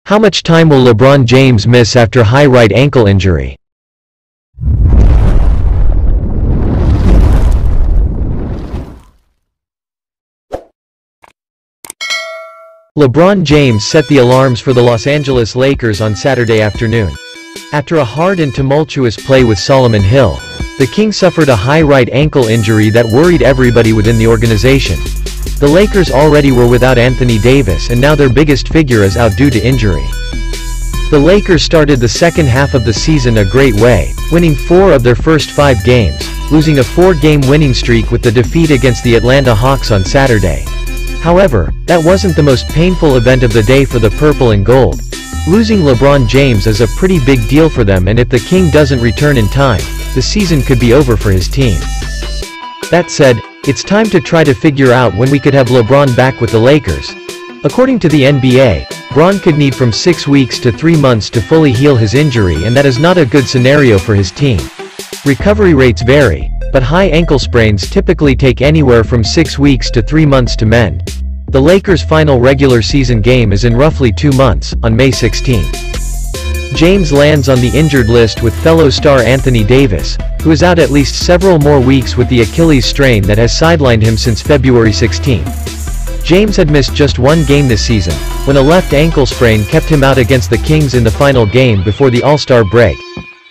How much time will LeBron James miss after high right ankle injury? LeBron James set the alarms for the Los Angeles Lakers on Saturday afternoon. After a hard and tumultuous play with Solomon Hill, the King suffered a high right ankle injury that worried everybody within the organization. The Lakers already were without Anthony Davis, and now their biggest figure is out due to injury. The Lakers started the second half of the season a great way, winning 4 of their first 5 games, losing a 4-game winning streak with the defeat against the Atlanta Hawks on Saturday. However, that wasn't the most painful event of the day for the purple and gold. Losing LeBron James is a pretty big deal for them, and if the King doesn't return in time, the season could be over for his team. That said, it's time to try to figure out when we could have LeBron back with the Lakers. According to the NBA, Bron could need from 6 weeks to 3 months to fully heal his injury, and that is not a good scenario for his team. Recovery rates vary, but high ankle sprains typically take anywhere from 6 weeks to 3 months to mend. The Lakers' final regular season game is in roughly 2 months, on May 16. James lands on the injured list with fellow star Anthony Davis, who is out at least several more weeks with the Achilles strain that has sidelined him since February 16. James had missed just 1 game this season, when a left ankle sprain kept him out against the Kings in the final game before the All-Star break.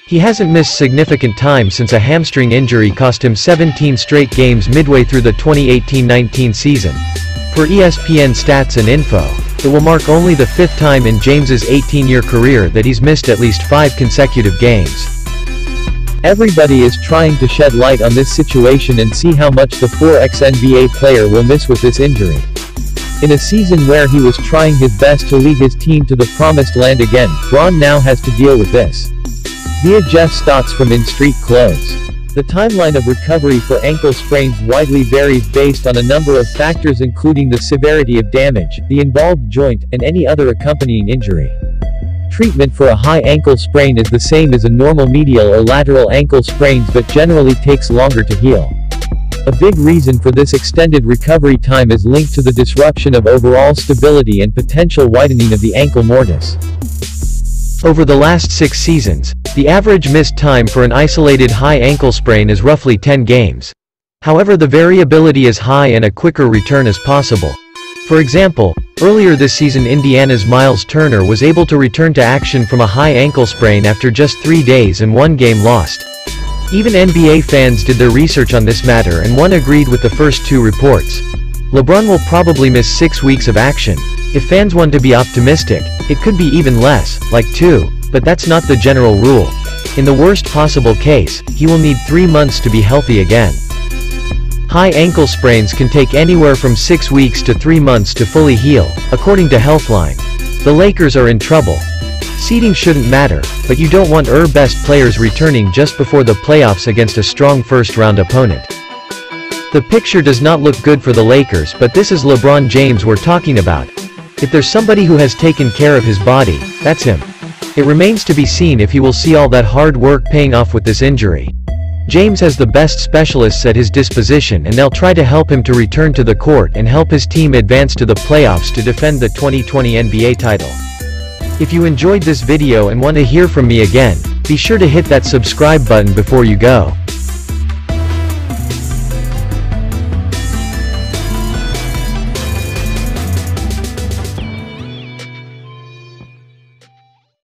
He hasn't missed significant time since a hamstring injury cost him 17 straight games midway through the 2018-19 season. For ESPN Stats and Info, it will mark only the 5th time in James's 18-year career that he's missed at least 5 consecutive games. Everybody is trying to shed light on this situation and see how much the 4x NBA player will miss with this injury. In a season where he was trying his best to lead his team to the promised land again, Bron now has to deal with this. Via Jeff Stotts from In Street Clothes. The timeline of recovery for ankle sprains widely varies based on a number of factors, including the severity of damage, the involved joint, and any other accompanying injury. Treatment for a high ankle sprain is the same as a normal medial or lateral ankle sprains, but generally takes longer to heal. A big reason for this extended recovery time is linked to the disruption of overall stability and potential widening of the ankle mortise. Over the last 6 seasons, the average missed time for an isolated high ankle sprain is roughly 10 games. However, the variability is high and a quicker return is possible. For example, earlier this season Indiana's Miles Turner was able to return to action from a high ankle sprain after just 3 days and 1 game lost. Even NBA fans did their research on this matter, and one agreed with the first 2 reports. LeBron will probably miss 6 weeks of action. If fans want to be optimistic, it could be even less, like 2, but that's not the general rule. In the worst possible case, he will need 3 months to be healthy again. High ankle sprains can take anywhere from 6 weeks to 3 months to fully heal, according to Healthline. The Lakers are in trouble. Seeding shouldn't matter, but you don't want your best players returning just before the playoffs against a strong first-round opponent. The picture does not look good for the Lakers, but this is LeBron James we're talking about. If there's somebody who has taken care of his body, that's him. It remains to be seen if he will see all that hard work paying off with this injury. James has the best specialists at his disposition, and they'll try to help him to return to the court and help his team advance to the playoffs to defend the 2020 NBA title. If you enjoyed this video and want to hear from me again, be sure to hit that subscribe button before you go.